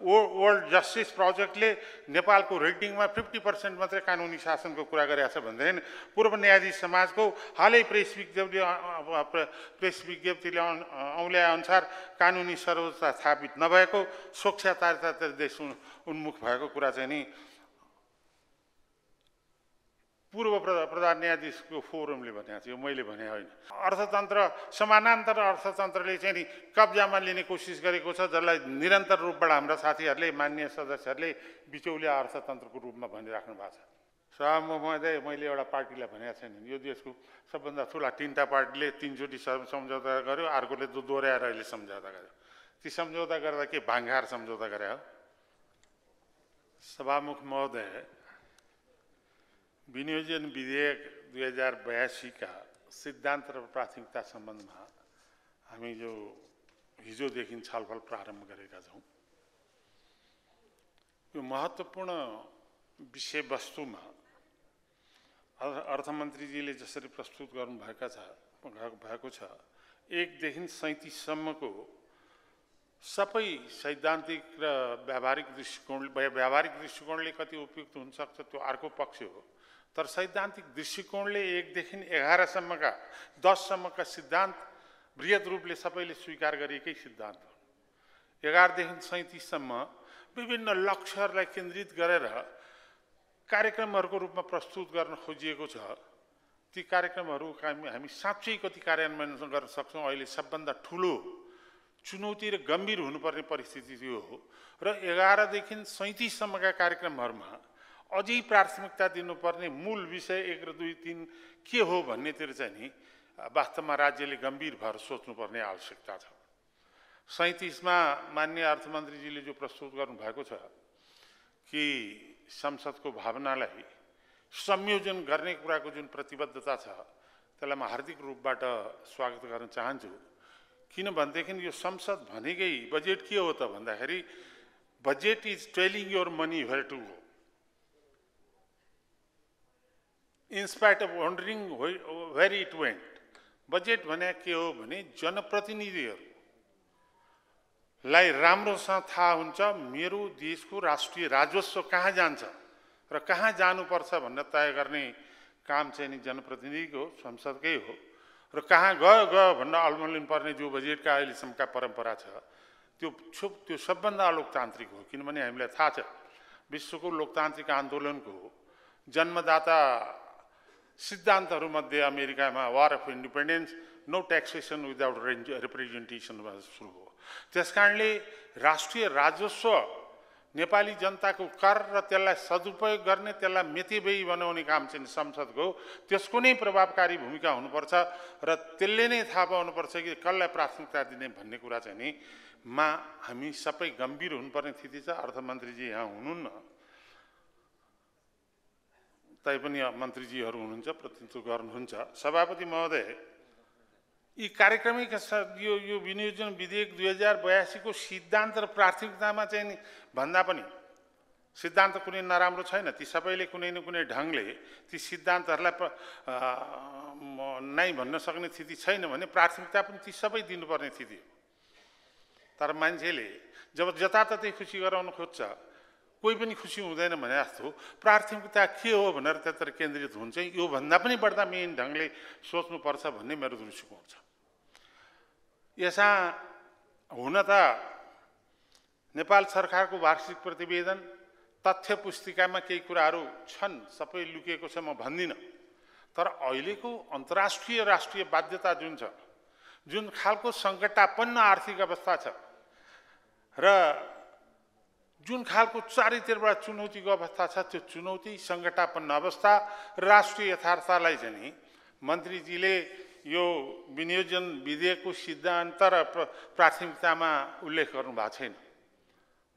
World justice प्रोजेक्टले नेपालको रेटिङमा 50% मात्रै कानुनी शासनको कुरा गरेको छ भनेदेखि पूर्व न्यायाधीश समाजको हालै प्रेस विज्ञप्तिले औल्याए अनुसार कानुनी सर्वोच्चता स्थापित नभएको स्वच्छतातिर देश उन्मुख भएको कुरा चाहिँ नि पूर्व प्रधान न्यायाधीशको फोरमले भनेको थियो, मैले भने होइन। अर्थतन्त्र समानान्तर अर्थतन्त्रले चाहिँ नि कब्जामा लिने कोसिस गरेको छ, जसलाई निरन्तर रूपबाट हाम्रा साथीहरूले माननीय सदस्यहरूले बिचौलिया अर्थतन्त्रको रूपमा भनिराख्नु भएको छ। सभामुख महोदय, मैले एउटा पार्टीलाई भनेको छैन, यो देशको सबभन्दा ठुला 3टा पार्टीले 3 चोटि सम्झौता गर्यो, अर्कोले दोहोऱ्याएर अहिले सम्झौता गर्यो। ती सम्झौता गर्दा के भाङ्गार सम्झौता गरे हो? सभामुख महोदय, विनियोजन विधेयक 2082 का सिद्धान्त र प्राथमिकता सम्बन्धमा हामी जो हिजोदेखि छलफल प्रारम्भ गरेका छौँ, यो महत्त्वपूर्ण विषयवस्तुमा अर्थमन्त्रीजीले जसरी प्रस्तुत गर्नुभएको छ 1 देखि 37 सम्मको सबै सैद्धान्तिक र व्यावहारिक दृष्टिकोणले कति उपयुक्त हुन सक्छ त्यो अर्को पक्ष हो, तर सैद्धान्तिक दृष्टिकोणले 1 देखि 11 सम्मका 10 सम्मका सिद्धान्त बृहत रूपले सबैले स्वीकार गरिएकै सिद्धान्त हो। 11 देखि 37 सम्म विभिन्न लक्ष्यहरूलाई केन्द्रित गरेर कार्यक्रमहरूको रूपमा प्रस्तुत गर्न खोजिएको छ। ती कार्यक्रमहरू हामी साँच्चै कति कार्यान्वयन गर्न सक्छौँ? अहिले सबभन्दा ठुलो चुनौती र गम्भीर हुनुपर्ने परिस्थिति त्यो हो र 11 देखि 37 सम्मका कार्यक्रमहरूमा अझै प्राथमिकता दिनुपर्ने मूल विषय 1 र 2, 3 के हो भन्नेतिर चाहिँ नि वास्तवमा राज्यले गम्भीर भएर सोच्नुपर्ने आवश्यकता छ। 37 मा माननीय अर्थमन्त्रीजीले जो प्रस्तुत गर्नुभएको छ कि संसदको भावनालाई संयोजन गर्ने कुराको जुन प्रतिबद्धता छ, त्यसलाई म हार्दिक रूपबाट स्वागत गर्न चाहन्छु। किनभनेदेखि यो संसद भनेकै बजेट के हो त भन्दाखेरि budget is telling your money where to go in spite of wondering where it went. Budget भने के हो भने जनप्रतिनिधिहरूलाई राम्रोसँग थाहा हुन्छ मेरो देशको राष्ट्रिय राजस्व कहाँ जान्छ र कहाँ जानुपर्छ भनेर तय गर्ने काम चाहिँ नि जनप्रतिनिधिको संसदकै हो र कहाँ गयो भन्न अल्मलिनु पर्ने जो बजेटका अहिलेसम्मका परम्परा छ त्यो सबभन्दा अलोकतान्त्रिक हो। किनभने हामीलाई थाहा छ विश्वको लोकतान्त्रिक आन्दोलनको जन्मदाता सिद्धान्तहरूमध्ये अमेरिकामा war of independence, no taxation without representation सुरु हो। त्यसकारणले राष्ट्रिय राजस्व नेपाली जनताको कर र त्यसलाई सदुपयोग गर्ने, त्यसलाई मेतेबेही बनाउने काम चाहिँ संसदको, त्यसको नै प्रभावकारी भूमिका हुनुपर्छ र त्यसले नै थाहा पाउनुपर्छ कि कसलाई प्राथमिकता दिने भन्ने कुरा चाहिँ नि हामी सबै गम्भीर हुनुपर्ने स्थिति छ। अर्थमन्त्रीजी यहाँ हुनुहुन्न, तैपनि मन्त्रीजीहरू हुनुहुन्छ, प्रतिनिधित्व गर्नुहुन्छ। सभापति महोदय, यी कार्यक्रमिक यो विनियोजन विधेयक 2082 को सिद्धान्त र प्राथमिकतामा चाहिँ नि भन्दा पनि सिद्धान्त कुनै नराम्रो छैन, ती सबैले कुनै न कुनै ढङ्गले ती सिद्धान्तहरूलाई नै भन्न सक्ने स्थिति छैन भने प्राथमिकता पनि ती सबै दिनुपर्ने स्थिति हो। तर मान्छेले जब जताततै खुसी गराउन खोज्छ, कोही पनि खुसी हुँदैन भने जस्तो प्राथमिकता के हो भनेर त्यतिर केन्द्रित हुन्छ, यो भन्दा पनि बढ्दा मेन ढङ्गले सोच्नुपर्छ भन्ने मेरो दृष्टिकोण छ। यसमा हुन त नेपाल सरकारको वार्षिक प्रतिवेदन तथ्य पुस्तिकामा केही कुराहरू छन्, सबै लुकेको छ, म भन्दिनँ। तर अहिलेको अन्तर्राष्ट्रिय राष्ट्रिय बाध्यता जुन छ, जुन खालको सङ्कटापन्न आर्थिक अवस्था छ र जुन खालको चारैतिरबाट चुनौतीको अवस्था छ, त्यो चुनौती सङ्कटापन्न अवस्था राष्ट्रिय यथार्थलाई चाहिँ नि मन्त्रीजीले यो विनियोजन विधेयकको सिद्धान्त र प्राथमिकतामा उल्लेख गर्नुभएको छैन।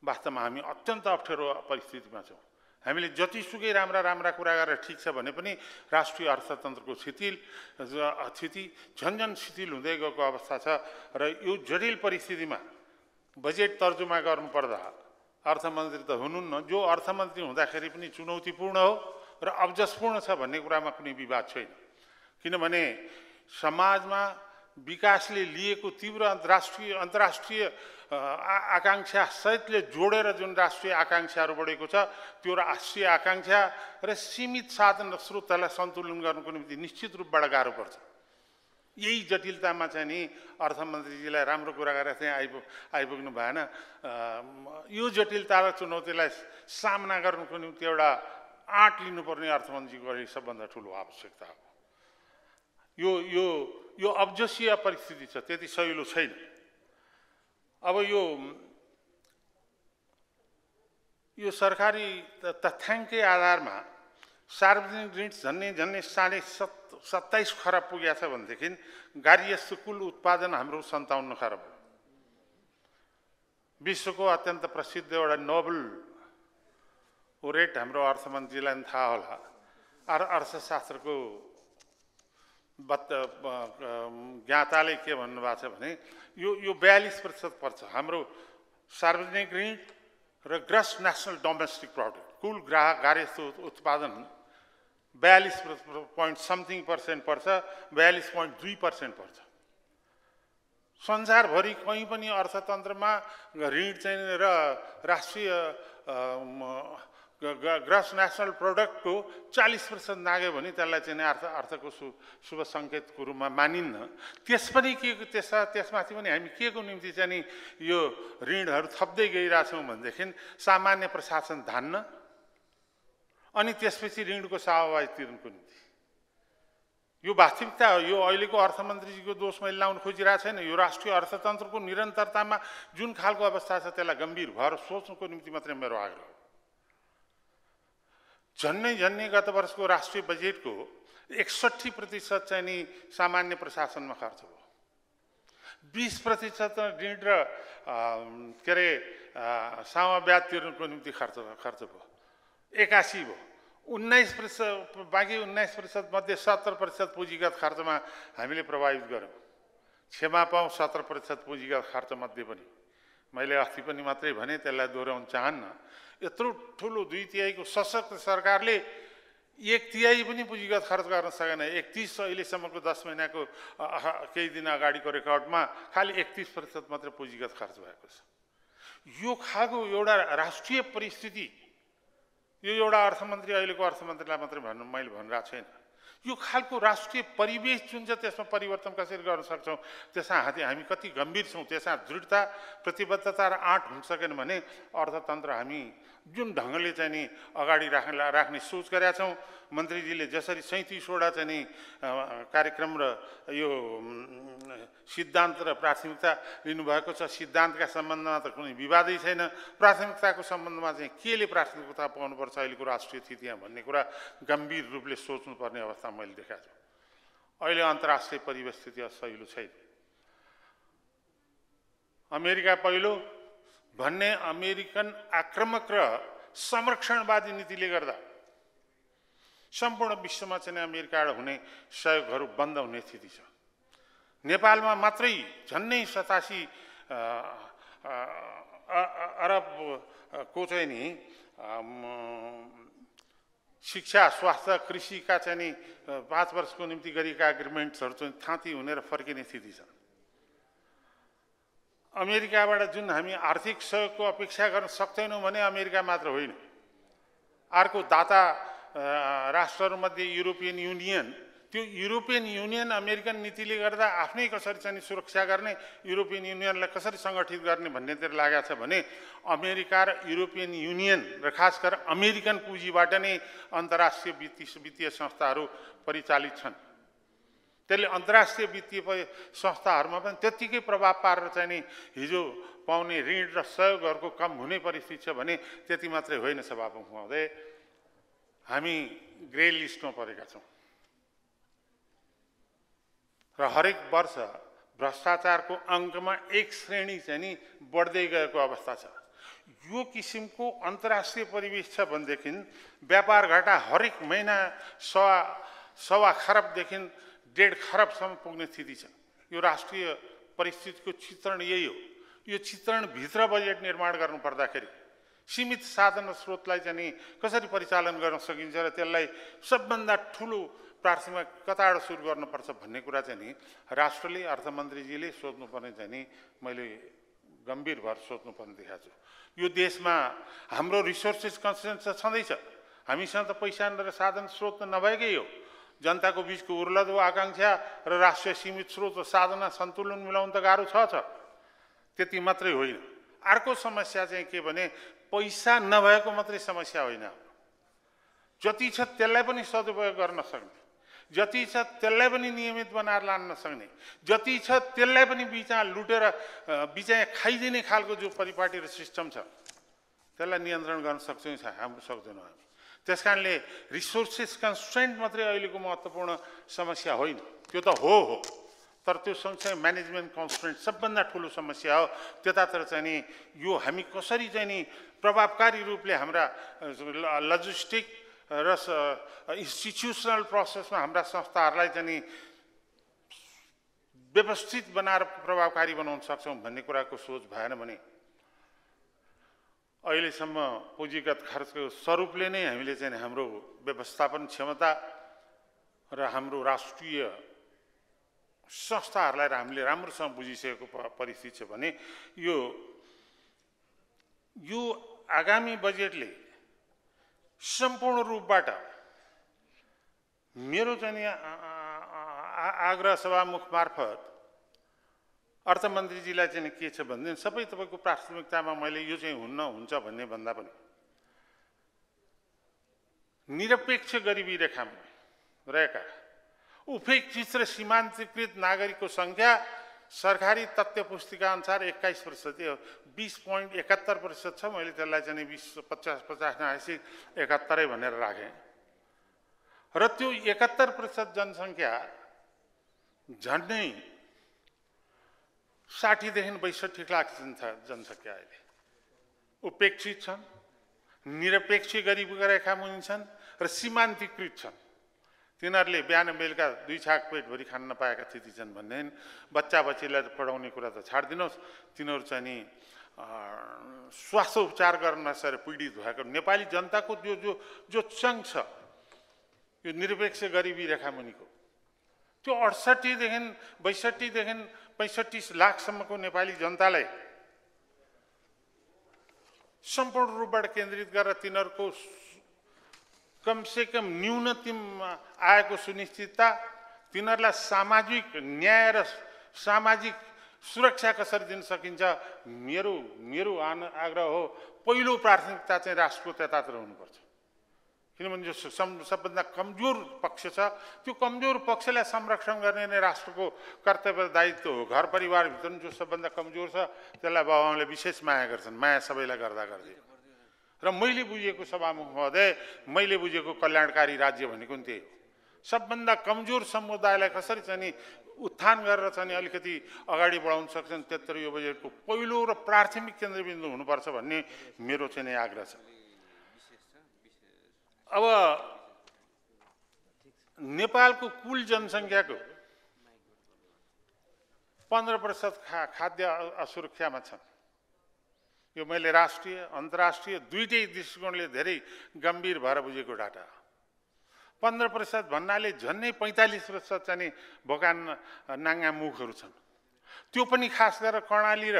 वास्तवमा हामी अत्यन्त अप्ठ्यारो परिस्थितिमा छौँ। हामीले जतिसुकै राम्रा कुरा गरेर ठिक छ भने पनि राष्ट्रिय अर्थतन्त्रको स्थिति झन्झन शिथिल हुँदै गएको अवस्था छ र यो जटिल परिस्थितिमा बजेट तर्जुमा गर्नुपर्दा अर्थमन्त्री त हुनुहुन्न, जो अर्थमन्त्री हुँदाखेरि पनि चुनौतीपूर्ण हो र अब्जसपूर्ण छ भन्ने कुरामा कुनै विवाद छैन। किनभने समाजमा विकासले लिएको तीव्र अन्तर्राष्ट्रिय आकांक्षा सहितले जोडेर जुन राष्ट्रिय आकांक्षाहरू बढेको छ त्यो राष्ट्रिय आकांक्षा र सीमित साधन र स्रोतलाई सन्तुलन गर्नुको निम्ति निश्चित रूपबाट गाह्रो पर्छ। यही जटिलतामा चाहिँ नि अर्थमन्त्रीजीलाई राम्रो कुरा गरेर चाहिँ आइपुग्नु भएन। यो जटिलता र चुनौतीलाई सामना गर्नुको निम्ति एउटा आँट लिनुपर्ने अर्थमन्त्रीको अहिले सबभन्दा ठुलो आवश्यकता हो। यो अब्जसीय परिस्थिति छ, त्यति सहिलो छैन। अब यो सरकारी तथ्याङ्कै आधारमा सार्वजनिक ऋण झन्नै 27 खरब पुगेको छ भनेदेखि गार्हिस्थ्य कुल उत्पादन हाम्रो 57 खरब हो। विश्वको अत्यन्त प्रसिद्ध एउटा नोबल ओरेट हाम्रो अर्थमन्त्रीलाई पनि थाहा होला, अर्थशास्त्रको ज्ञाताले के भन्नुभएको छ भने यो 42% पर्छ हाम्रो सार्वजनिक ऋण र ग्रस नेसनल डोमेस्टिक प्रोडक्ट कुल गार्हस्थ्य उत्पादन 42.something% पर्छ, 42.2% पर्छ। संसारभरि कहीँ पनि अर्थतन्त्रमा ऋण चाहिँ र राष्ट्रिय ग्रस नेसनल प्रोडक्टको 40% नाग्यो भने त्यसलाई चाहिँ अर्थको शुभ सङ्केतको रूपमा मानिन्न। त्यसमाथि पनि हामी के को निम्ति चाहिँ नि यो ऋणहरू थप्दै गइरहेछौँ भनेदेखि सामान्य प्रशासन धान्न अनि त्यसपछि ऋणको साहवाई तिर्नको निम्ति। यो वास्तविकता हो। यो अहिलेको अर्थमन्त्रीजीको दोष मैले लाउन खोजिरहेको छैन। यो राष्ट्रिय अर्थतन्त्रको निरन्तरतामा जुन खालको अवस्था छ त्यसलाई गम्भीर भएर सोच्नुको निम्ति मात्रै मेरो आग्रह हो। झन्नै गत वर्षको राष्ट्रिय बजेटको 61% चाहिँ नि सामान्य प्रशासनमा खर्च भयो, 20% ऋण र के अरे सामा ब्याज तिर्नुको निम्ति खर्च भयो, 81 भयो। 19% बाँकी 19% मध्ये 70% पुँजीगत खर्चमा हामीले प्रभावित गऱ्यौँ। क्षमा पाऊँ 70% पुँजीगत खर्च मध्ये पनि मैले अस्ति पनि मात्रै भने, त्यसलाई दोहोऱ्याउन चाहन्न। यत्रो ठुलो 2/3 सशक्त सरकारले 1/3 पनि पुँजीगत खर्च गर्न सकेन। 31 अहिलेसम्मको 10 महिनाको केही दिन अगाडिको रेकर्डमा खालि 31% मात्र पुँजीगत खर्च भएको छ। यो खालको एउटा राष्ट्रिय परिस्थिति, यो एउटा अर्थमन्त्री अहिलेको अर्थमन्त्रीलाई मात्रै मैले भनिरहेको छैन। यो खालको राष्ट्रिय परिवेश जुन छ त्यसमा परिवर्तन कसरी गर्न सक्छौँ, त्यसमा हामी कति गम्भीर छौँ, त्यसमा दृढता प्रतिबद्धता र आँट हुन सकेन भने अर्थतन्त्र हामी जुन ढङ्गले चाहिँ नि अगाडि राख्ने सोच गरेका छौँ, मन्त्रीजीले जसरी 37वटा चाहिँ नि कार्यक्रम र यो सिद्धान्त र प्राथमिकता लिनुभएको छ, सिद्धान्तका सम्बन्धमा त कुनै विवादै छैन, प्राथमिकताको सम्बन्धमा चाहिँ केले प्राथमिकता पाउनुपर्छ अहिलेको राष्ट्रिय स्थितिमा भन्ने कुरा गम्भीर रूपले सोच्नुपर्ने अवस्था मैले देखाएको छु। अहिले अन्तर्राष्ट्रिय परिवेश स्थिति सहिलो छैन। अमेरिका पहिलो भन्ने अमेरिकन आक्रमक र संरक्षणवादी नीतिले गर्दा सम्पूर्ण विश्वमा चाहिँ अमेरिकाबाट हुने सहयोगहरू बन्द हुने स्थिति छ। नेपालमा मात्रै झन्नै 87 अरबको चाहिँ नि शिक्षा, स्वास्थ्य, कृषिका चाहिँ नि 5 वर्षको निम्ति गरिएका एग्रिमेन्ट्सहरू चाहिँ थाँती हुने र फर्किने स्थिति छ। अमेरिकाबाट जुन हामी आर्थिक सहयोगको अपेक्षा गर्न सक्दैनौँ भने अमेरिका मात्र होइन, अर्को दाता राष्ट्रहरूमध्ये युरोपियन युनियन, त्यो युरोपियन युनियन अमेरिकन नीतिले गर्दा आफ्नै कसरी चाहिँ सुरक्षा गर्ने, युरोपियन युनियनलाई कसरी सङ्गठित गर्ने भन्नेतिर लागेको छ भने अमेरिका र युरोपियन युनियन र खास गरेर अमेरिकन पुँजीबाट नै अन्तर्राष्ट्रिय वित्तीय संस्थाहरू परिचालित छन्। त्यसले अन्तर्राष्ट्रिय वित्तीय संस्थाहरूमा पनि त्यत्तिकै प्रभाव पारेर चाहिँ नि हिजो पाउने ऋण र सहयोगहरूको कम हुने परिस्थिति छ भने त्यति मात्रै होइन। सभामुख महोदय, हामी ग्रे लिस्टमा परेका छौँ र हरेक वर्ष भ्रष्टाचारको अङ्कमा एक श्रेणी चाहिँ नि बढ्दै गएको अवस्था छ। यो किसिमको अन्तर्राष्ट्रिय परिवेश छ भनेदेखि व्यापार घाटा हरेक महिना 1.25 खरबदेखि 1.5 खरबसम्म पुग्ने स्थिति छ। यो राष्ट्रिय परिस्थितिको चित्रण यही हो। यो चित्रणभित्र बजेट निर्माण गर्नु पर्दाखेरि सीमित साधन र स्रोतलाई चाहिँ नि कसरी परिचालन गर्न सकिन्छ र त्यसलाई सबभन्दा ठुलो प्राथमिकता कताबाट सुरु गर्नुपर्छ भन्ने कुरा चाहिँ नि राष्ट्रले अर्थमन्त्रीजीले सोध्नुपर्ने चाहिँ नि मैले गम्भीर भएर सोध्नुपर्ने देखाएको छु। यो देशमा हाम्रो रिसोर्सेस कन्स्ट्रेन्ट त छँदैछ, हामीसँग त पैसा र साधन स्रोत त नभएकै हो। जनताको बिचको उर्लदो आकाङ्क्षा र राष्ट्रिय सीमित स्रोत र साधना सन्तुलन मिलाउनु त गाह्रो छ। त्यति मात्रै होइन, अर्को समस्या चाहिँ के भने पैसा नभएको मात्रै समस्या होइन, जति छ त्यसलाई पनि सदुपयोग गर्न सक्ने, जति छ त्यसलाई पनि नियमित बनाएर लान्न सक्ने, जति छ त्यसलाई पनि बिचा लुटेर बिचा खाइदिने खालको जो परिपाटी र सिस्टम छ त्यसलाई नियन्त्रण गर्न सक्छौँ हाम्रो सक्दैनौँ हामी। त्यस कारणले रिसोर्सेस कन्स्ट्रेन्ट मात्रै अहिलेको महत्त्वपूर्ण समस्या होइन, त्यो त हो, तर त्यो सँगसँगै म्यानेजमेन्ट कन्स्ट्रेन्ट सबभन्दा ठुलो समस्या हो। त्यतातिर चाहिँ नि यो हामी कसरी चाहिँ नि प्रभावकारी रूपले हाम्रा लजिस्टिक र इन्स्टिट्युसनल प्रोसेसमा हाम्रा संस्थाहरूलाई चाहिँ नि व्यवस्थित बनाएर प्रभावकारी बनाउन सक्छौँ भन्ने कुराको सोच भएन भने अहिलेसम्म पुँजीगत खर्चको स्वरूपले नै हामीले चाहिँ हाम्रो व्यवस्थापन क्षमता र हाम्रो राष्ट्रिय संस्थाहरूलाई हामीले राम्रोसँग बुझिसकेको परिस्थिति छ भने यो आगामी बजेटले सम्पूर्ण रूपबाट मेरो चाहिँ आग्रह सभामुख मार्फत अर्थमन्त्रीजीलाई चाहिँ के छ भनेदेखि सबै तपाईँको प्राथमिकतामा मैले यो चाहिँ हुन्न हुन्छ भन्ने भन्दा पनि निरपेक्ष गरिबी रेखामा रहेका उपेक्षित र सीमान्तकृत नागरिकको सङ्ख्या सरकारी तथ्य पुस्तिका अनुसार 21%, 20.71% छ। मैले त्यसलाई चाहिँ 50 नआएपछि 71 भनेर राखेँ र त्यो 71% जनसङ्ख्या झन्डै 60 देखि 62 लाख जनसङ्ख्या अहिले उपेक्षित छन्, निरपेक्ष गरिबीका रेखा मुनि छन् र सीमान्तकृत छन्। तिनीहरूले बिहान बेलुका 2 छाक पेटभरि खान नपाएका स्थिति छन् भनेदेखि बच्चा बच्चीलाई पढाउने कुरा त छाडिदिनुहोस्, तिनीहरू चाहिँ नि स्वास्थ्य उपचार गर्न नसकेर पीडित भएको नेपाली जनताको जो चङ्क छ यो निरपेक्ष गरिबी रेखा मुनिको त्यो 68 देखि 62 देखि 65 लाखसम्मको नेपाली जनतालाई सम्पूर्ण रूपबाट केन्द्रित गरेर तिनीहरूको कमसेकम न्यूनतम आएको सुनिश्चितता, तिनीहरूलाई सामाजिक न्याय र सामाजिक सुरक्षा कसरी दिन सकिन्छ, मेरो आग्रह हो पहिलो प्राथमिकता चाहिँ राष्ट्रको त्यतातिर हुनुपर्छ। किनभने जो सबभन्दा कमजोर पक्ष छ त्यो कमजोर पक्षलाई संरक्षण गर्ने नै राष्ट्रको कर्तव्य दायित्व हो। घर परिवारभित्र जो सबभन्दा कमजोर छ त्यसलाई बाबुआमाले विशेष माया गर्छन्, माया सबैलाई गर्दा गर्दै। र मैले बुझेको सभामुख महोदय, मैले बुझेको कल्याणकारी राज्य भनेको नि त्यही हो। सबभन्दा कमजोर समुदायलाई कसरी चाहिँ नि उत्थान गरेर चाहिँ अलिकति अगाडि बढाउन सक्छन्, त्यतिर यो बजेटको पहिलो र प्राथमिक केन्द्रबिन्दु हुनुपर्छ भन्ने मेरो चाहिँ नि आग्रह छ। अब नेपालको कुल जनसङ्ख्याको 15% खाद्य असुरक्षामा छन्। यो मैले राष्ट्रिय अन्तर्राष्ट्रिय दुईटै दृष्टिकोणले धेरै गम्भीर भएर बुझेको डाटा। 15% भन्नाले झन्नै 45% चाहिँ भोका नाङ्गा मुखहरू छन्। त्यो पनि खास गरेर कर्णाली र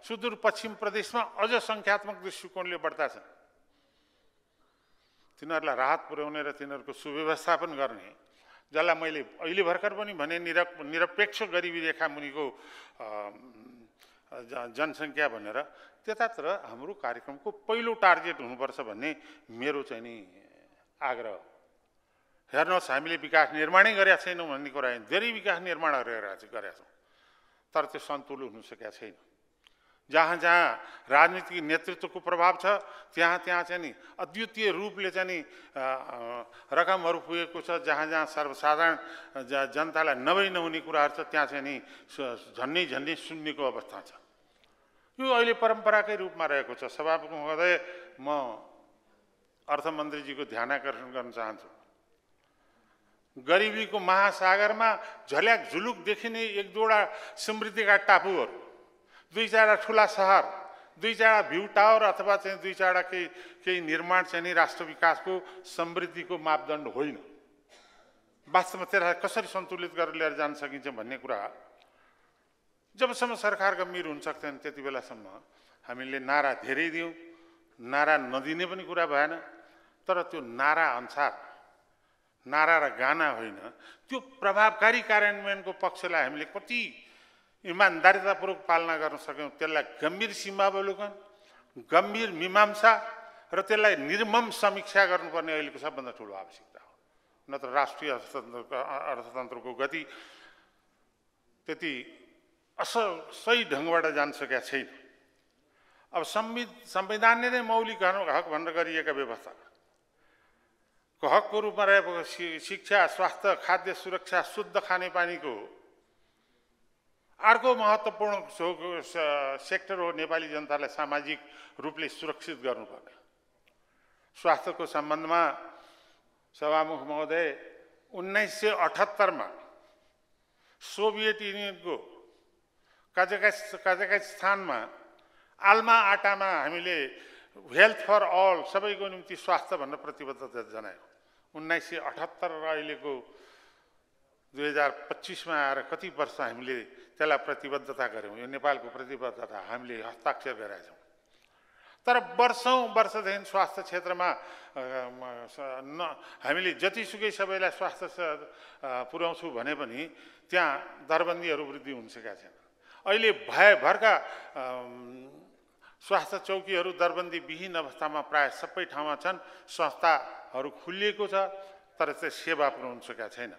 सुदूरपश्चिम प्रदेशमा अझ सङ्ख्यात्मक दृष्टिकोणले बढ्ता छन्। तिनीहरूलाई राहत पुर्याउने र तिनीहरूको सुव्यवस्थापन गर्ने, जसलाई मैले अहिले भर्खर पनि भने निरपेक्ष गरिबी रेखा मुनिको जनसङ्ख्या भनेर त्यतातिर हाम्रो कार्यक्रमको पहिलो टार्गेट हुनुपर्छ भन्ने मेरो चाहिँ नि आग्रह। हेर्नुहोस्, हामीले विकास निर्माणै गरेका छैनौँ भन्ने कुरा होइन, धेरै विकास निर्माणहरू गरेका छौँ, तर त्यो सन्तुलन हुन सकेका छैन। जहाँ जहाँ राजनीतिक नेतृत्वको प्रभाव छ त्यहाँ चाहिँ नि अद्वितीय रूपले चाहिँ नि रकमहरू पुगेको छ। जहाँ जहाँ सर्वसाधारण जनतालाई नहुने कुराहरू छ त्यहाँ चाहिँ नि झन्नै सुन्नेको अवस्था छ। यो अहिले परम्पराकै रूपमा रहेको छ। सभामुख महोदय, म अर्थमन्त्रीजीको ध्यान आकर्षण गर्न चाहन्छु। गरिबीको महासागरमा झल्याक झुलुक देखिने एक दुईवटा समृद्धिका टापुहरू, 2-4 ठुला सहर, 2-4 भ्यू टावर अथवा चाहिँ 2-4 केही निर्माण चाहिँ नि राष्ट्र विकासको समृद्धिको मापदण्ड होइन। वास्तवमा त्यसलाई कसरी सन्तुलित गरेर लिएर जान सकिन्छ भन्ने कुरा जबसम्म सरकार गम्भीर हुन सक्दैन त्यति बेलासम्म हामीले नारा धेरै दियौँ, नारा नदिने पनि कुरा भएन। तर त्यो नारा अनुसार नारा र गाना होइन, त्यो प्रभावकारी कार्यान्वयनको पक्षलाई हामीले कति इमान्दारितापूर्वक पालना गर्न सक्यौँ, त्यसलाई गम्भीर सीमावलोकन, गम्भीर मीमांसा र त्यसलाई निर्मम समीक्षा गर्नुपर्ने अहिलेको सबभन्दा ठुलो आवश्यकता हो। नत्र राष्ट्रिय अर्थतन्त्रको गति त्यति सही ढङ्गबाट जान सकेका छैन। अब संविधानले नै मौलिक हक भनेर गरिएका व्यवस्था हकको रूपमा रहेको शिक्षा, स्वास्थ्य, खाद्य सुरक्षा, शुद्ध खानेपानीको अर्को महत्त्वपूर्ण सेक्टर हो नेपाली जनतालाई सामाजिक रूपले सुरक्षित गर्नुपर्ने। स्वास्थ्यको सम्बन्धमा सभामुख महोदय 1978 मा सोभियत युनियनको कजाकिस्तानमा आल्मा आटामा हामीले हेल्थ फर अल, सबैको निम्ति स्वास्थ्य भनेर प्रतिबद्धता जनायौँ। 1978 र अहिलेको 2025 मा आएर कति वर्ष हामीले त्यसलाई प्रतिबद्धता गऱ्यौँ। यो नेपालको प्रतिबद्धता हामीले हस्ताक्षर गरेका छौँ। तर वर्षदेखि स्वास्थ्य क्षेत्रमा हामीले जतिसुकै सबैलाई स्वास्थ्य पुर्याउँछु भने पनि त्यहाँ दरबन्दीहरू वृद्धि हुन सकेका छैन। अहिले भरका स्वास्थ्य चौकीहरू दरबन्दी विहीन अवस्थामा प्राय सबै ठाउँमा छन्। संस्थाहरू खुलिएको छ तर चाहिँ सेवा पुर्याउन सकेका छैन।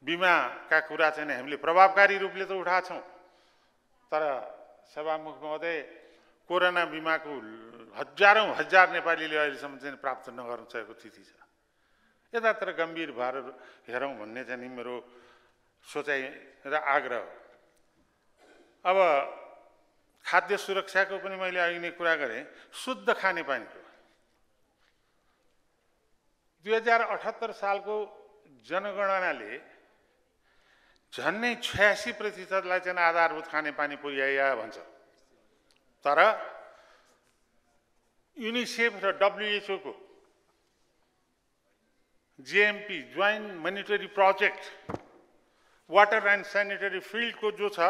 बिमाका कुरा चाहिँ हामीले प्रभावकारी रूपले त उठाएको छौँ, तर सभामुख महोदय कोरोना बिमाको हजार नेपालीले अहिलेसम्म चाहिँ प्राप्त नगर्न सकेको स्थिति छ। यतातिर गम्भीर भएर हेरौँ भन्ने चाहिँ मेरो सोचाइ र आग्रह। अब खाद्य सुरक्षाको पनि मैले अघि नै कुरा गरेँ। शुद्ध खानेपानीको 2078 सालको जनगणनाले झन्नै 86% चाहिँ आधारभूत खानेपानी पुर्याइया भन्छ। तर युनिसेफ र WHO को JMP joint monetary project water and sanitary फिल्डको जो छ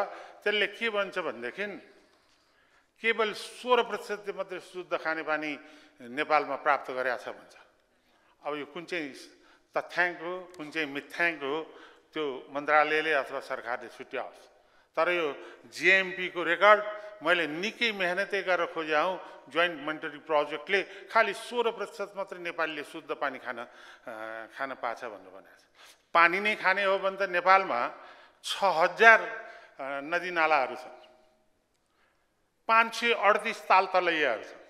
त्यसले के भन्छ भनेदेखि केवल 16% मात्रै शुद्ध खानेपानी नेपालमा प्राप्त गरेका छ भन्छ। अब यो कुन चाहिँ तथ्याङ्क हो, कुन चाहिँ मिथ्याङ्क हो, त्यो मन्त्रालयले अथवा सरकारले छुट्याओस्। तर यो JMP को रेकर्ड मैले निकै मेहनतै गरेर खोजे हौँ। जोइन्ट मोनिटरी प्रोजेक्टले खालि 16% मात्रै नेपालीले शुद्ध पानी खान पाछ भनेर भनेको छ। पानी नै खाने हो भने त नेपालमा 6000 नदी नालाहरू छन्, 538 ताल तलैयाहरू छन्,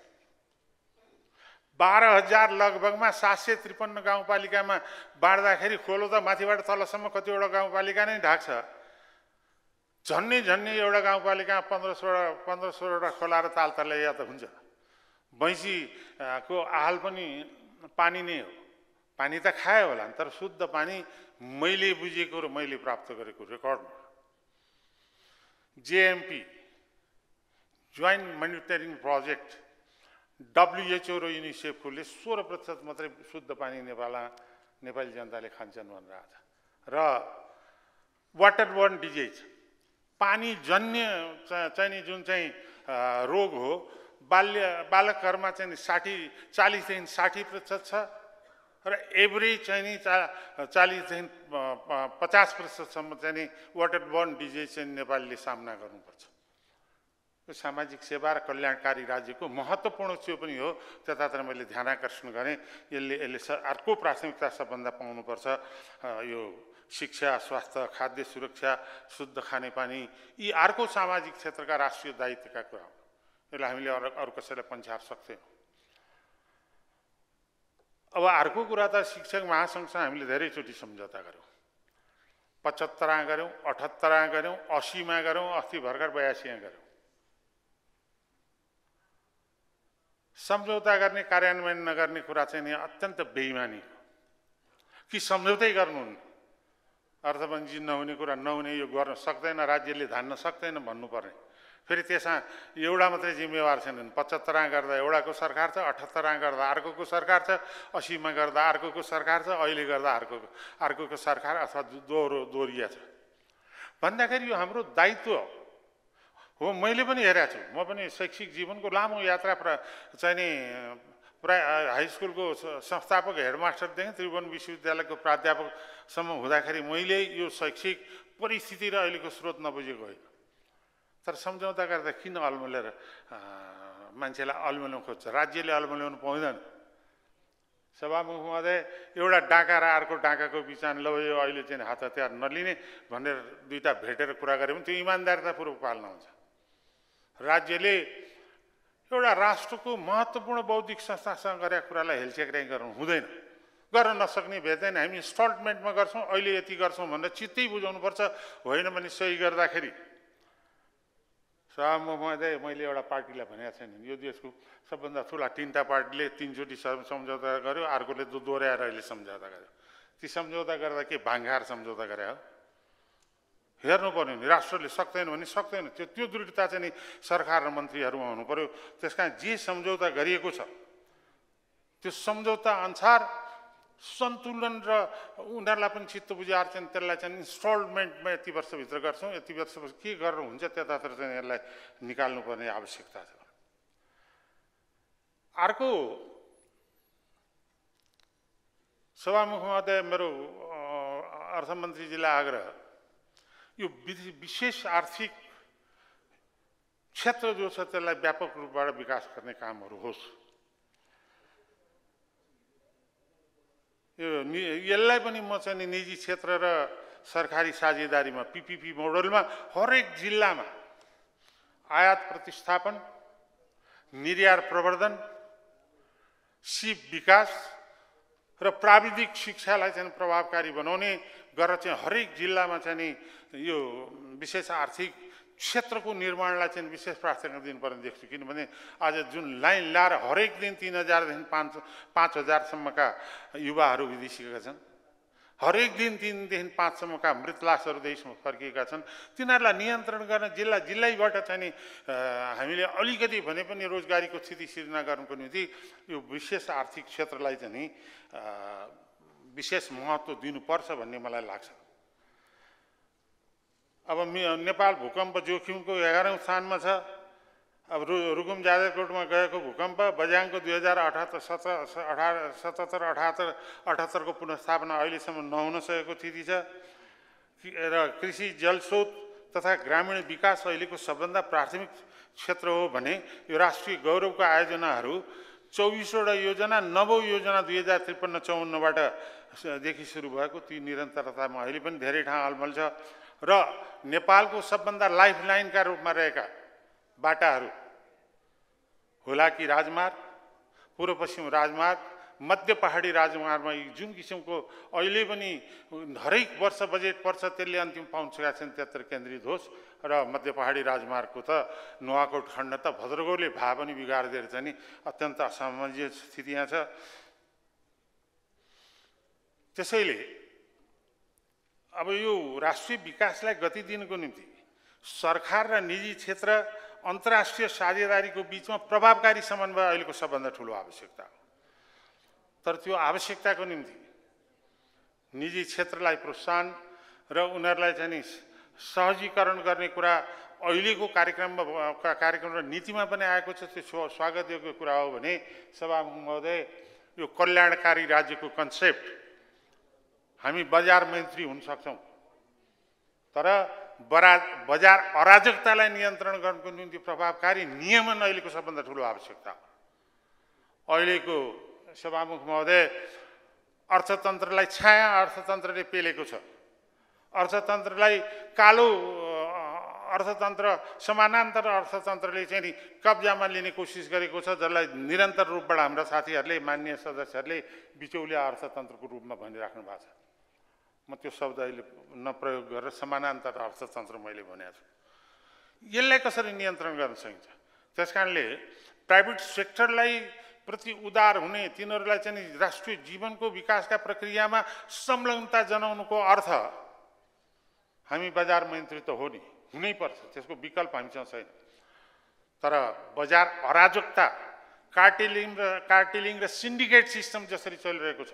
12,000 लगभगमा 753 गाउँपालिकामा बाँड्दाखेरि खोलो त माथिबाट तलसम्म कतिवटा गाउँपालिका नै ढाक्छ। झन्नै एउटा गाउँपालिकामा 15-16वटा खोला र ताल तलैया त हुन्छ। भैँसीको आहाल पनि पानी नै हो। पानी त खायो होला तर शुद्ध पानी मैले बुझेको र मैले प्राप्त गरेको रेकर्डमा JMP joint monitoring project WHO र युनिसेफले 16% मात्रै शुद्ध पानी नेपाली जनताले खान्छन् भनेर आएको छ। र वाटरबोर्न डिजिज पानी जन्य चाहिँ जुन चाहिँ रोग हो बालकहरूमा चाहिँ 40-60% छ र एभरेज चाहिँ नि 40-50% सम्म चाहिँ नि वाटरबोर्न डिजिज चाहिँ नेपालीले सामना गर्नुपर्छ। यो सामाजिक सेवा र कल्याणकारी राज्यको महत्त्वपूर्ण त्यो पनि हो। त्यतातिर मैले ध्यान आकर्षण गरेँ। यसले अर्को प्राथमिकता सबभन्दा पाउनुपर्छ। यो शिक्षा, स्वास्थ्य, खाद्य सुरक्षा, शुद्ध खानेपानी यी अर्को सामाजिक क्षेत्रका राष्ट्रिय दायित्वका कुरा हो। यसलाई हामीले अरू कसैलाई पन्छार सक्दैनौँ। अब अर्को कुरा त शिक्षक महासङ्घसँग हामीले धेरैचोटि सम्झौता गऱ्यौँ। 75 गऱ्यौँ, 78 गऱ्यौँ, 80 मा गऱ्यौँ, अस्ति भर्खर 82 गऱ्यौँ। सम्झौता गर्ने कार्यान्वयन नगर्ने कुरा चाहिँ नि अत्यन्त बेइमानी हो। कि सम्झौतै गर्नुहुन्न, अर्थमन्त्री नहुने कुरा नहुने, यो गर्न सक्दैन, राज्यले धान्न सक्दैन भन्नुपर्ने फेरि त्यसमा एउटा मात्रै जिम्मेवार छैनन्। 75 गर्दा एउटाको सरकार छ, 78 गर्दा अर्कोको सरकार छ, 80 गर्दा अर्कोको सरकार छ, अहिले गर्दा अर्कोको सरकार अथवा दोहोरिया छ भन्दाखेरि यो हाम्रो दायित्व हो। मैले पनि हेरेको छु, म पनि शैक्षिक जीवनको लामो यात्रा चाहिँ नि प्राय हाई स्कुलको संस्थापक हेडमास्टरदेखि त्रिभुवन विश्वविद्यालयको प्राध्यापकसम्म हुँदाखेरि मैले यो शैक्षिक परिस्थिति र अहिलेको स्रोत नबुझेको होइन। तर सम्झौता गर्दा किन अल्मलेर मान्छेलाई अल्मल्याउन खोज्छ? राज्यले अल्मल्याउनु पाउँदैन। सभामुख महोदय, एउटा डाका र अर्को डाकाको बिचमा ल यो अहिले चाहिँ हात हतियार नलिने भनेर दुईटा भेटेर कुरा गरे भने त्यो इमान्दारितापूर्वक पाल्न हुन्छ। राज्यले एउटा राष्ट्रको महत्त्वपूर्ण बौद्धिक संस्थासँग गरेका कुरालाई हेलचेक्राइ गर्नु हुँदैन। गर्न नसक्ने भेट्दैन। हामी इन्स्टलमेन्टमा गर्छौँ, अहिले यति गर्छौँ भनेर चित्तै बुझाउनुपर्छ। होइन भने सही गर्दाखेरि सभामुख महोदय, मैले एउटा पार्टीलाई भनेको छैन, यो देशको सबभन्दा ठुला 3टा पार्टीले 3 चोटि सम्झौता गर्यो, अर्कोले दोहोऱ्याएर अहिले सम्झौता गर्यो। ती सम्झौता गर्दा के भाङ्गार सम्झौता गरे हो? हेर्नु पर्यो नि, राष्ट्रले सक्दैन भने सक्दैन। त्यो दृढता चाहिँ नि सरकार र मन्त्रीहरूमा हुनु पर्यो। त्यस कारण जे सम्झौता गरिएको छ त्यो सम्झौता अनुसार सन्तुलन र उनीहरूलाई पनि चित्त बुझाएर चाहिँ त्यसलाई चाहिँ इन्स्टलमेन्टमा यति वर्षभित्र गर्छौँ, यति वर्षपछि के गरेर हुन्छ त्यतातिर चाहिँ यसलाई निकाल्नुपर्ने आवश्यकता छ। अर्को सभामुख महोदय, मेरो अर्थमन्त्रीजीलाई आग्रह, यो विशेष आर्थिक क्षेत्र जो छ त्यसलाई व्यापक रूपबाट विकास गर्ने कामहरू होस्। यसलाई पनि म चाहिँ निजी क्षेत्र र सरकारी साझेदारीमा PPP मोडलमा हरेक जिल्लामा आयात प्रतिस्थापन, निर्यात प्रवर्धन, सिप विकास र प्राविधिक शिक्षालाई चाहिँ प्रभावकारी बनाउने गरेर चाहिँ हरेक जिल्लामा चाहिँ नि यो विशेष आर्थिक क्षेत्रको निर्माणलाई चाहिँ विशेष प्राथमिकता दिनुपर्ने देख्छु। किनभने आज जुन लाइन लाएर हरेक दिन 3000 देखि 5000सम्मका युवाहरू विदेशिएका छन्, हरेक दिन 3 देखि 5 सम्मका मृत लासहरू देशमा फर्किएका छन्। तिनीहरूलाई नियन्त्रण गर्न जिल्लैबाट चाहिँ नि हामीले अलिकति भने पनि रोजगारीको स्थिति सिर्जना गर्नुको निम्ति यो विशेष आर्थिक क्षेत्रलाई चाहिँ नि विशेष महत्त्व दिनुपर्छ भन्ने मलाई लाग्छ। अब नेपाल भूकम्प जोखिमको 11औं स्थानमा छ। अब रुकुम जाजरकोटमा गएको भूकम्प, बझ्याङको 2077-78 को पुनर्स्थापना अहिलेसम्म नहुन सकेको स्थिति छ र कृषि, जलस्रोत तथा ग्रामीण विकास अहिलेको सबभन्दा प्राथमिक क्षेत्र हो भने यो राष्ट्रिय गौरवका आयोजनाहरू 24वटा योजना, 9औं योजना 2053-54बाट देखि सुरु भएको ती निरन्तरतामा अहिले पनि धेरै ठाउँ अलमल छ र नेपालको सबभन्दा लाइफलाइनका रूपमा रहेका बाटाहरू हुलाकी राजमार्ग, पूर्व पश्चिम राजमार्ग, मध्य पहाडी राजमार्गमा जुन किसिमको अहिले पनि हरेक वर्ष बजेट पर्छ त्यसले अन्तिम पाउन सकेका छैन त्यत्र केन्द्रित होस् र मध्य पहाडी राजमार्गको त नुवाकोट खण्ड त भद्रगौले भए पनि बिगारिदिएर चाहिँ नि अत्यन्त असमञ्जस स्थिति यहाँ छ। त्यसैले अब यो राष्ट्रिय विकासलाई गति दिनको निम्ति सरकार र निजी क्षेत्र अन्तर्राष्ट्रिय साझेदारीको बीचमा प्रभावकारी समन्वय अहिलेको सबभन्दा ठुलो आवश्यकता हो। तर त्यो आवश्यकताको निम्ति निजी क्षेत्रलाई प्रोत्साहन र उनीहरूलाई चाहिँ नि सहजीकरण गर्ने कुरा अहिलेको कार्यक्रम र नीतिमा पनि आएको छ। त्यो स्वागत योग्य कुरा हो भने सभामुख महोदय, यो कल्याणकारी राज्यको कन्सेप्ट हामी बजार मैत्री हुन सक्छौँ, तर बजार अराजकतालाई नियन्त्रण गर्नको निम्ति प्रभावकारी नियमन अहिलेको सबभन्दा ठुलो आवश्यकता हो। अहिलेको सभामुख महोदय, अर्थतन्त्रलाई छाया अर्थतन्त्रले पेलेको छ। अर्थतन्त्रलाई कालो अर्थतन्त्र, समानान्तर अर्थतन्त्रले चाहिँ नि कब्जामा लिने कोसिस गरेको छ, जसलाई निरन्तर रूपबाट हाम्रा साथीहरूले, माननीय सदस्यहरूले बिचौलिया अर्थतन्त्रको रूपमा भनिराख्नु भएको छ। म त्यो शब्द अहिले नप्रयोग गरेर समानान्तर अर्थतन्त्र मैले भनेको छु। यसलाई कसरी नियन्त्रण गर्न सकिन्छ? त्यस कारणले प्राइभेट सेक्टरलाई प्रति उदार हुने, तिनीहरूलाई चाहिँ राष्ट्रिय जीवनको विकासका प्रक्रियामा संलग्नता जनाउनुको अर्थ हामी बजार मैत्री त हो नि, हुनैपर्छ, त्यसको विकल्प हामीसँग छैन। तर बजार अराजकता, कार्टेलिङ र सिन्डिकेट सिस्टम जसरी चलिरहेको छ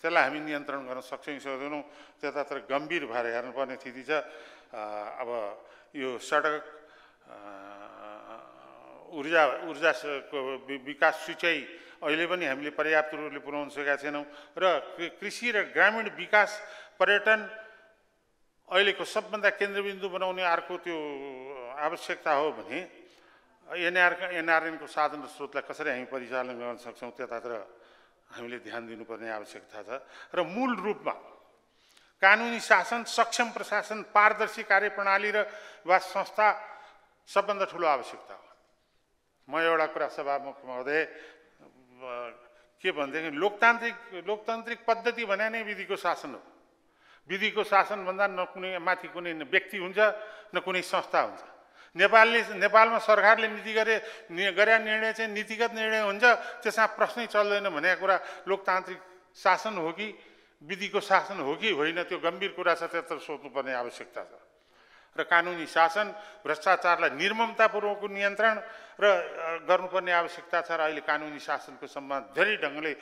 त्यसलाई हामी नियन्त्रण गर्न सक्छौँ सक्दैनौँ, त्यतातिर गम्भीर भएर हेर्नुपर्ने स्थिति छ। अब यो सडक ऊर्जाको विकास सिँचाइ अहिले पनि हामीले पर्याप्त रूपले पुर्याउन सकेका छैनौँ र कृषि र ग्रामीण विकास पर्यटन अहिलेको सबभन्दा केन्द्रबिन्दु बनाउने अर्को त्यो आवश्यकता हो भने एनआरएनको साधन र स्रोतलाई कसरी हामी परिचालन गर्न सक्छौँ त्यतातिर हामीले ध्यान दिनुपर्ने आवश्यकता छ। र मूल रूपमा कानुनी शासन, सक्षम प्रशासन, पारदर्शी कार्यप्रणाली र वा संस्था सबभन्दा ठुलो आवश्यकता हो। म एउटा कुरा सभामुख महोदय के भनेदेखि लोकतान्त्रिक पद्धति भने नै विधिको शासन हो। विधिको शासन भन्दा न कुनै माथि कुनै व्यक्ति हुन्छ न कुनै संस्था हुन्छ। नेपालमा सरकारले गरेका निर्णय चाहिँ नीतिगत निर्णय हुन्छ, त्यसमा प्रश्नै चल्दैन भनेको कुरा लोकतान्त्रिक शासन हो कि विधिको शासन हो कि होइन, त्यो गम्भीर कुरा छ, त्यत्र सोध्नुपर्ने आवश्यकता छ। र कानुनी शासन, भ्रष्टाचारलाई निर्ममतापूर्वक नियन्त्रण र गर्नुपर्ने आवश्यकता छ। र अहिले कानुनी शासनको सम्बन्ध धेरै ढङ्गले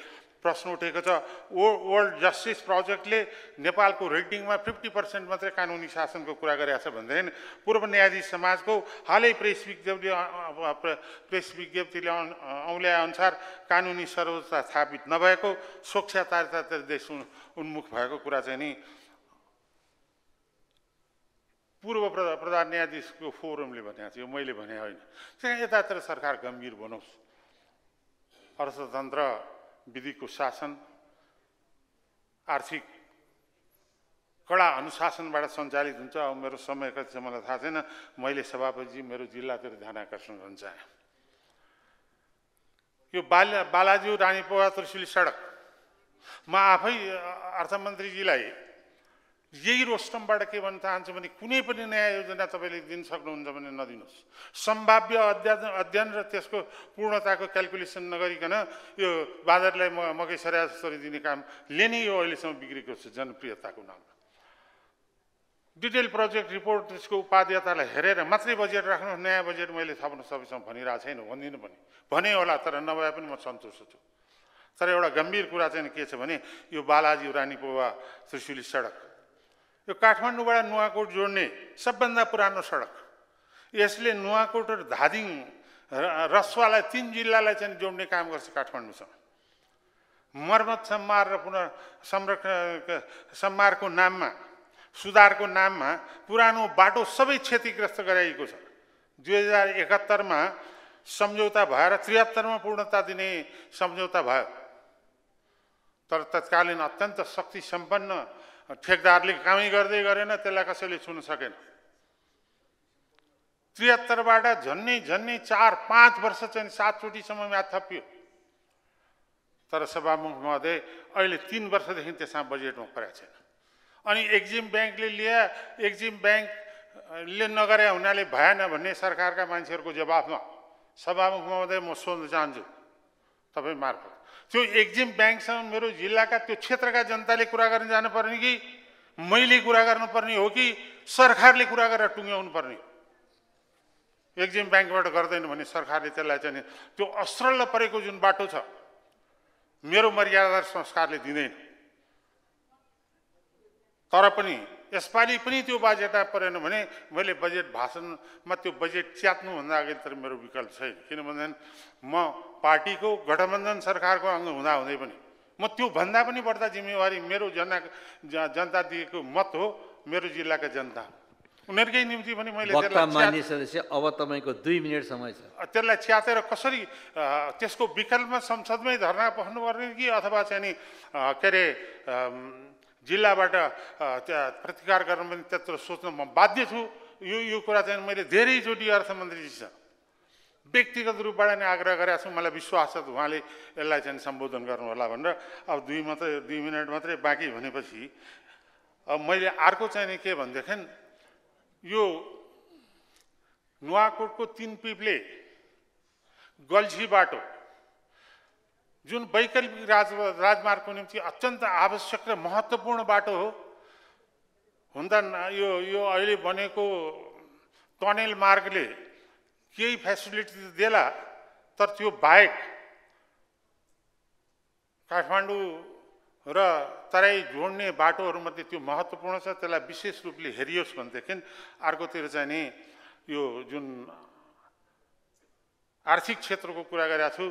प्रश्न उठेको छ। वर्ल्ड जस्टिस प्रोजेक्टले नेपालको रेटिङमा 50% मात्रै कानुनी शासनको कुरा गरेको छ भनेदेखि पूर्व न्यायाधीश समाजको हालै प्रेस विज्ञप्तिले औल्याए अनुसार कानुनी सर्वोच्चता स्थापित नभएको, स्वच्छतातिर देश उन्मुख भएको कुरा चाहिँ नि पूर्व प्रधान न्यायाधीशको फोरमले भनेको थियो, मैले भने होइन। चाहिँ यतातिर सरकार गम्भीर बनोस्। अर्थतन्त्र, विधिको शासन, आर्थिक कडा अनुशासनबाट सञ्चालित हुन्छ। अब मेरो समय कति छ मलाई थाहा छैन, मैले सभापतिजी मेरो जिल्लातिर ध्यान आकर्षण गर्न चाहेँ। यो बालाज्यू रानीपोवा त्रिशुली सडक म आफै अर्थमन्त्रीजीलाई यही रोस्टमबाट के भन्न चाहन्छु भने कुनै पनि नयाँ योजना तपाईँले दिन सक्नुहुन्छ भने नदिनुहोस्। सम्भाव्य अध्ययन र त्यसको पूर्णताको क्यालकुलेसन नगरिकन यो बाँदरलाई मकै सरिया जसरी दिने कामले नै यो अहिलेसम्म बिग्रेको छ जनप्रियताको नाममा। डिटेल प्रोजेक्ट रिपोर्ट, त्यसको उपादेयतालाई हेरेर मात्रै बजेट राख्नु। नयाँ बजेट मैले थप्न सकेसम्म भनिरहेको छैन, भन्दिनँ पनि, भने होला, तर नभए पनि म सन्तुष्ट छु। तर एउटा गम्भीर कुरा चाहिँ के छ भने यो बालाजी रानीपोवा त्रिशुली सडक, यो काठमाडौँबाट नुवाकोट जोड्ने सबभन्दा पुरानो सडक। यसले नुवाकोट र धादिङ रसुवालाई 3 जिल्लालाई चाहिँ जोड्ने काम गर्छ काठमाडौँसँग। मर्मत सम्मार र सम्मारको नाममा, सुधारको नाममा पुरानो बाटो सबै क्षतिग्रस्त गराइएको छ। 2071 मा सम्झौता भएर 73 मा पूर्णता दिने सम्झौता भयो, तर तत्कालीन अत्यन्त शक्ति सम्पन्न ठेकदारले कामै गर्दै गरेन, त्यसलाई कसैले छुन सकेन। 73 बाट झन्नै 4-5 वर्ष चाहिँ 7 चोटिसम्म म्याद थपियो। तर सभामुख महोदय अहिले 3 वर्षदेखि त्यसमा बजेटमा परेको छैन। अनि एक्जिम ब्याङ्कले एक्जिम ब्याङ्कले नगरे हुनाले भएन भन्ने सरकारका मान्छेहरूको जवाफमा सभामुख महोदय म सोध्न चाहन्छु तपाईँ मार्फत, त्यो एक्जिम ब्याङ्कसँग मेरो जिल्लाका त्यो क्षेत्रका जनताले कुरा गर्न जानुपर्ने कि मैले कुरा गर्नुपर्ने हो कि सरकारले कुरा गरेर टुङ्ग्याउनु पर्ने हो? एक्जिम ब्याङ्कबाट गर्दैन भने सरकारले त्यसलाई चाहिँ त्यो अस्रल्ल परेको जुन बाटो छ, मेरो मर्यादा संस्कारले दिँदैन। तर पनि यसपालि पनि त्यो बाजेटा परेन भने मैले बजेट भाषणमा त्यो बजेट च्यात्नुभन्दा अगाडि तर मेरो विकल्प छैन। किन भन्दाखेरि म पार्टीको गठबन्धन सरकारको अङ्ग हुँदाहुँदै पनि म त्यो भन्दा पनि बढ्ता जिम्मेवारी मेरो जनता दिएको मत हो, मेरो जिल्लाका जनता, उनीहरूकै निम्ति पनि मैले अब तपाईँको 2 मिनट समय छ। त्यसलाई च्यातेर कसरी त्यसको विकल्पमा संसदमै धरना बस्नुपर्ने कि अथवा चाहिँ नि के अरे जिल्लाबाट प्रतिकार गर्न पनि त्यत्रो सोच्न म बाध्य छु। यो कुरा चाहिँ मैले धेरैचोटि अर्थमन्त्रीजीसँग व्यक्तिगत रूपबाट नै आग्रह गरेको छु। मलाई विश्वास छ उहाँले यसलाई चाहिँ सम्बोधन गर्नुहोला भनेर। अब 2 मिनट मात्रै बाँकी भनेपछि अब मैले अर्को चाहिँ नि के भनेदेखि यो नुवाकोटको 3 पिप्ले गल्छी बाटो जुन वैकल्पिक राजमार्गको निम्ति अत्यन्त आवश्यक र महत्त्वपूर्ण बाटो हो, हुन त यो अहिले बनेको टनेल मार्गले केही फेसिलिटी देला, तर त्यो बाहेक काठमाडौँ र तराई जोड्ने बाटोहरूमध्ये त्यो महत्त्वपूर्ण छ, त्यसलाई विशेष रूपले हेरियोस् भनेदेखि अर्कोतिर चाहिँ नि यो जुन आर्थिक क्षेत्रको कुरा गरेको छु,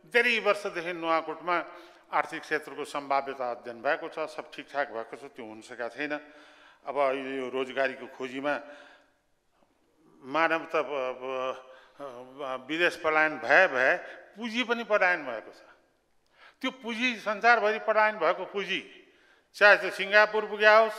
धेरै वर्षदेखि नुवाकोटमा आर्थिक क्षेत्रको सम्भाव्यता अध्ययन भएको छ, सब ठिकठाक भएको छ, त्यो हुन सकेको छैन। अब यो रोजगारीको खोजीमा मानव त विदेश पलायन भए पुँजी पनि पलायन भएको छ। त्यो पुँजी संसारभरि पलायन भएको पुँजी, चाहे त्यो सिङ्गापुर पुग्या होस्,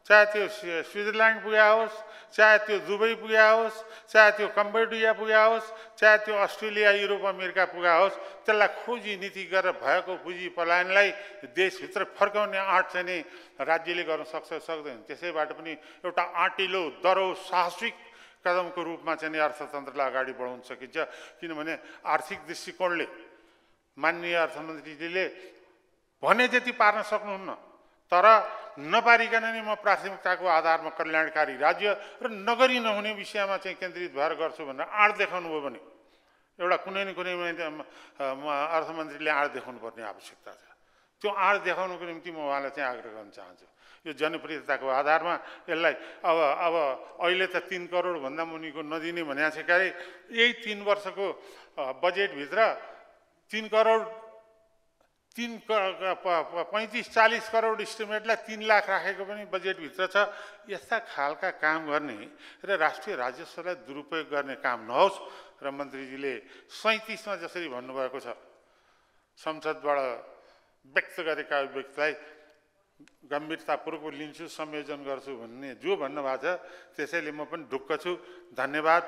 चाहे त्यो स्विजरल्यान्ड पुग्या होस्, चाहे त्यो दुबई पुग्या होस्, चाहे त्यो कम्बोडिया पुग्या होस्, चाहे त्यो अस्ट्रेलिया युरोप अमेरिका पुग्या होस्, त्यसलाई खोजी नीति गरेर भएको पुँजी पलायनलाई देशभित्र फर्काउने आँट चाहिँ नि राज्यले गर्न सक्छ सक्दैन। त्यसैबाट पनि एउटा आँटिलो दह्रो साहसिक कदमको रूपमा चाहिँ नि अर्थतन्त्रलाई अगाडि बढाउन सकिन्छ। किनभने आर्थिक दृष्टिकोणले माननीय अर्थमन्त्रीजीले भने जति पार्न सक्नुहुन्न, तर नपारिकन नै म प्राथमिकताको आधारमा कल्याणकारी राज्य र नगरी नहुने विषयमा चाहिँ केन्द्रित भएर गर्छु भनेर आँट देखाउनु भयो भने एउटा कुनै न कुनै अर्थमन्त्रीले आँट देखाउनु पर्ने आवश्यकता छ। त्यो आँट देखाउनुको निम्ति म उहाँलाई चाहिँ आग्रह गर्न चाहन्छु। यो जनप्रियताको आधारमा यसलाई अब अहिले त 3 करोड भन्दा मुनिको नदिने भनेको छ। क्यारे यही 3 वर्षको बजेटभित्र 3 करोड 35-40 करोड इस्टिमेटलाई 3 लाख राखेको पनि बजेटभित्र छ। यस्ता खालका काम गर्ने र राष्ट्रिय राजस्वलाई दुरुपयोग गर्ने काम नहोस्। र मन्त्रीजीले 37 मा जसरी भन्नुभएको छ, संसदबाट व्यक्त गरेका अभिव्यक्तिलाई गम्भीरतापूर्वक लिन्छु, संयोजन गर्छु भन्ने जो भन्नुभएको छ, त्यसैले म पनि ढुक्क छु। धन्यवाद।